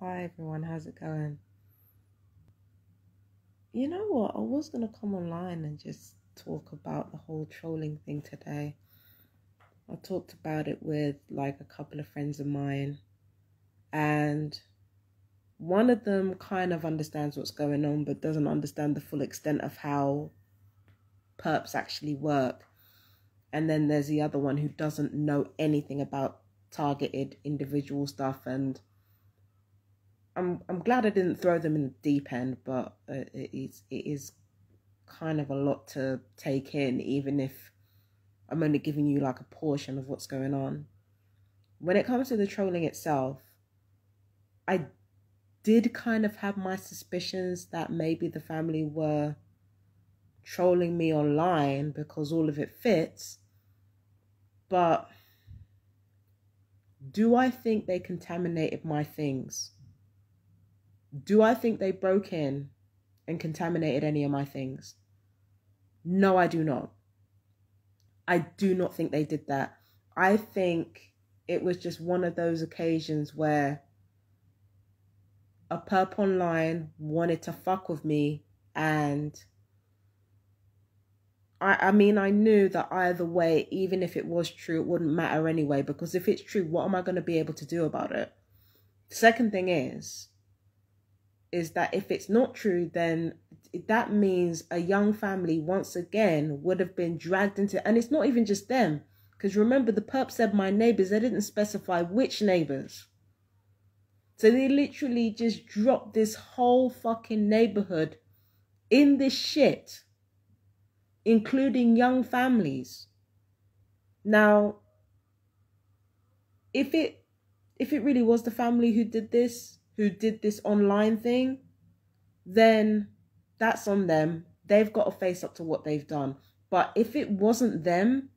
Hi everyone, how's it going? You know what? I was gonna come online and just talk about the whole trolling thing today. I talked about it with like a couple of friends of mine, and one of them kind of understands what's going on but doesn't understand the full extent of how perps actually work. And then there's the other one who doesn't know anything about targeted individual stuff, and I'm glad I didn't throw them in the deep end, but it is kind of a lot to take in, even if I'm only giving you like a portion of what's going on. When it comes to the trolling itself, I did kind of have my suspicions that maybe the family were trolling me online because all of it fits. But do I think they contaminated my things? Do I think they broke in and contaminated any of my things? No, I do not. I do not think they did that. I think it was just one of those occasions where a perp online wanted to fuck with me, and I mean, I knew that either way, even if it was true, it wouldn't matter anyway, because if it's true, what am I going to be able to do about it? The second thing is that if it's not true, then that means a young family once again would have been dragged into, and it's not even just them, because remember the perp said my neighbors, they didn't specify which neighbors. So they literally just dropped this whole fucking neighborhood in this shit, including young families. Now, if it really was the family who did this online thing, then that's on them. They've got to face up to what they've done. But if it wasn't them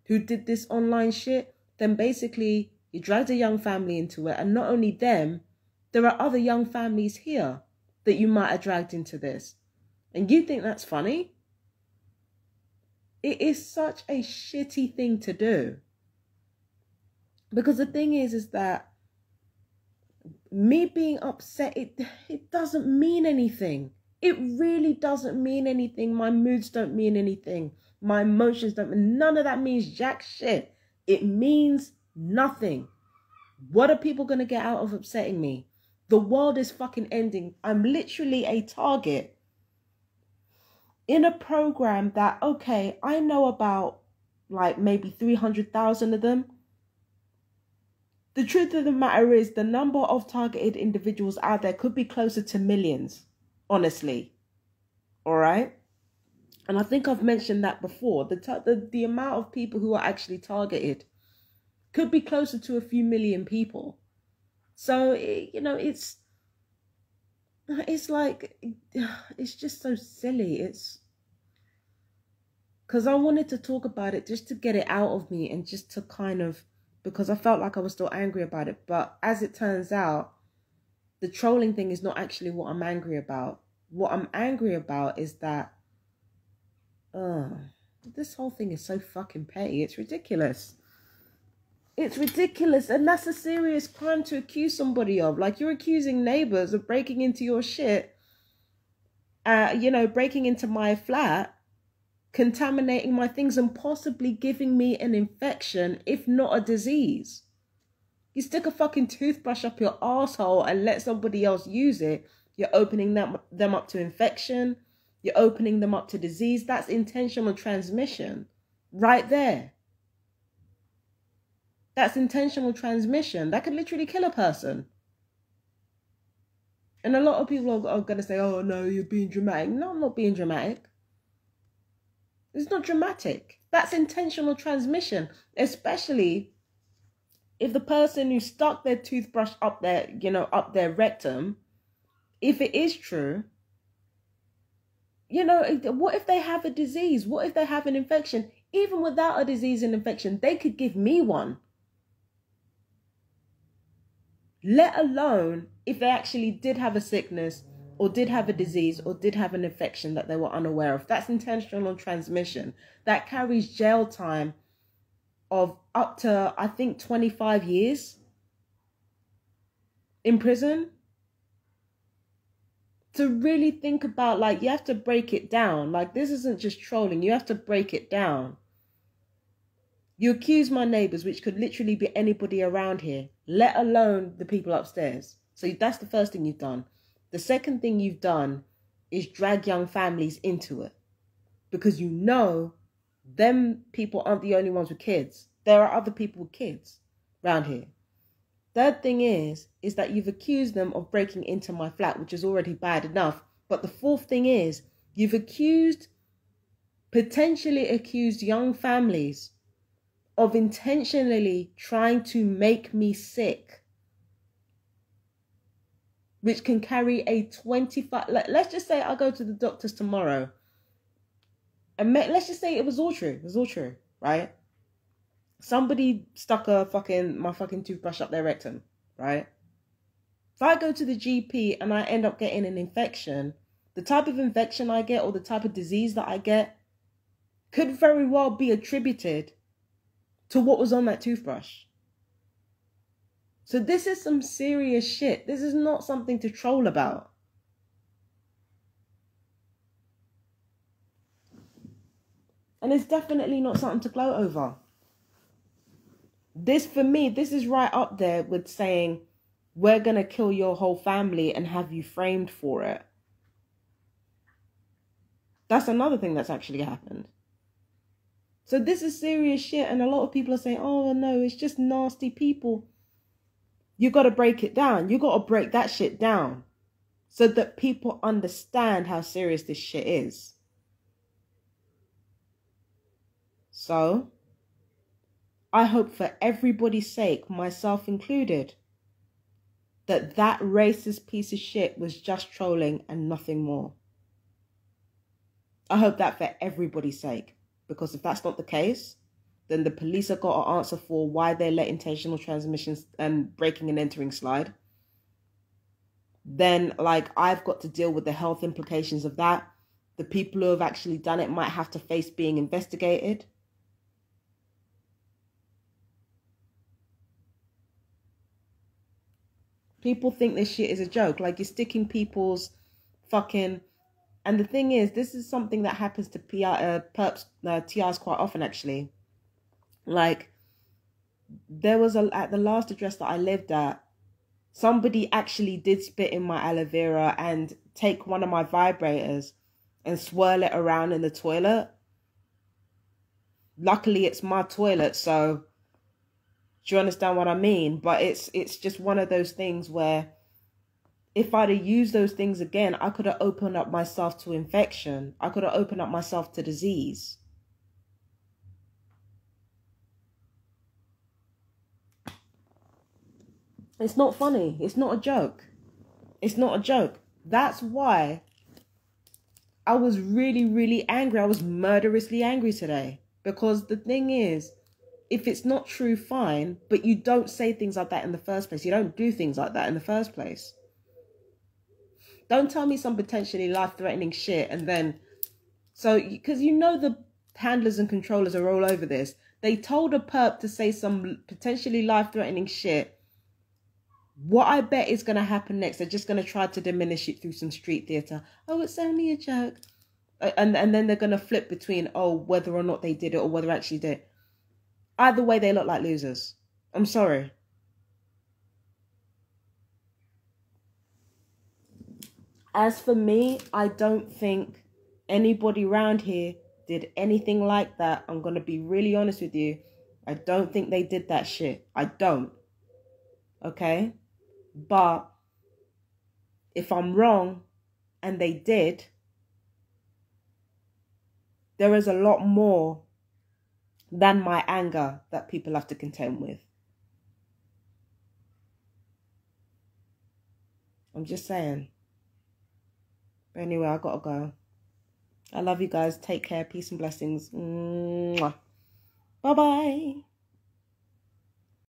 who did this online shit, then basically you dragged a young family into it. And not only them, there are other young families here that you might have dragged into this. And you think that's funny? It is such a shitty thing to do. Because the thing is that me being upset, it doesn't mean anything. It really doesn't mean anything. My moods don't mean anything. My emotions don't mean, none of that means jack shit. It means nothing. What are people going to get out of upsetting me? The world is fucking ending. I'm literally a target in a program that, okay, I know about like maybe 300,000 of them. The truth of the matter is the number of targeted individuals out there could be closer to millions, honestly. All right? And I think I've mentioned that before. The amount of people who are actually targeted could be closer to a few million people. So, it's like, it's just so silly. It's because I wanted to talk about it just to get it out of me and just to kind of, because I felt like I was still angry about it. But as it turns out, the trolling thing is not actually what I'm angry about. What I'm angry about is that this whole thing is so fucking petty. It's ridiculous. It's ridiculous. And that's a serious crime to accuse somebody of. Like, you're accusing neighbors of breaking into your shit, breaking into my flat, contaminating my things and possibly giving me an infection, if not a disease. You stick a fucking toothbrush up your asshole and let somebody else use it, you're opening them up to infection, you're opening them up to disease. That's intentional transmission right there. That's intentional transmission. That could literally kill a person. And a lot of people are going to say, oh no, you're being dramatic. No, I'm not being dramatic. It's not dramatic. That's intentional transmission, especially if the person who stuck their toothbrush up their rectum, if it is true, what if they have a disease? What if they have an infection? Even without a disease and infection, they could give me one. Let alone if they actually did have a sickness or did have a disease or did have an infection that they were unaware of. That's intentional transmission. That carries jail time of up to, I think, 25 years. in prison. To really think about, like, you have to break it down. Like, this isn't just trolling. You have to break it down. You accuse my neighbors, which could literally be anybody around here, let alone the people upstairs. So that's the first thing you've done. The second thing you've done is drag young families into it. Because you know them people aren't the only ones with kids. There are other people with kids around here. Third thing is that you've accused them of breaking into my flat, which is already bad enough. But the fourth thing is you've potentially accused young families of intentionally trying to make me sick, which can carry a 25, let's just say I go to the doctors tomorrow, and let's just say it was all true, right? Somebody stuck my fucking toothbrush up their rectum, right? If I go to the GP and I end up getting an infection, the type of infection I get or the type of disease that I get could very well be attributed to what was on that toothbrush. So this is some serious shit. This is not something to troll about. And it's definitely not something to gloat over. This, for me, this is right up there with saying, we're going to kill your whole family and have you framed for it. That's another thing that's actually happened. So this is serious shit, and a lot of people are saying, oh no, it's just nasty people. You got to break it down. You got to break that shit down so that people understand how serious this shit is. So I hope for everybody's sake, myself included, that racist piece of shit was just trolling and nothing more. I hope that for everybody's sake. Because if that's not the case, then the police have got to answer for why they let intentional transmissions and breaking and entering slide. Then, like, I've got to deal with the health implications of that. The people who have actually done it might have to face being investigated. People think this shit is a joke. Like, you're sticking people's fucking... And the thing is, this is something that happens to TRs quite often, actually. Like, there was at the last address that I lived at, somebody actually did spit in my aloe vera and take one of my vibrators and swirl it around in the toilet. Luckily, it's my toilet, so do you understand what I mean? But it's just one of those things where if I'd have used those things again, I could have opened up myself to infection. I could have opened up myself to disease. It's not funny. It's not a joke. It's not a joke. That's why I was really, really angry. I was murderously angry today. Because the thing is, if it's not true, fine. But you don't say things like that in the first place. You don't do things like that in the first place. Don't tell me some potentially life-threatening shit and then... So, because you know the handlers and controllers are all over this. They told a perp to say some potentially life-threatening shit. What I bet is going to happen next, they're just going to try to diminish it through some street theatre. Oh, it's only a joke. And then they're going to flip between, oh, whether or not they did it or whether they actually did. Either way, they look like losers. I'm sorry. As for me, I don't think anybody around here did anything like that. I'm going to be really honest with you. I don't think they did that shit. I don't. Okay? But if I'm wrong and they did, there is a lot more than my anger that people have to contend with. I'm just saying. But anyway, I gotta go. I love you guys. Take care. Peace and blessings. Mwah. Bye-bye.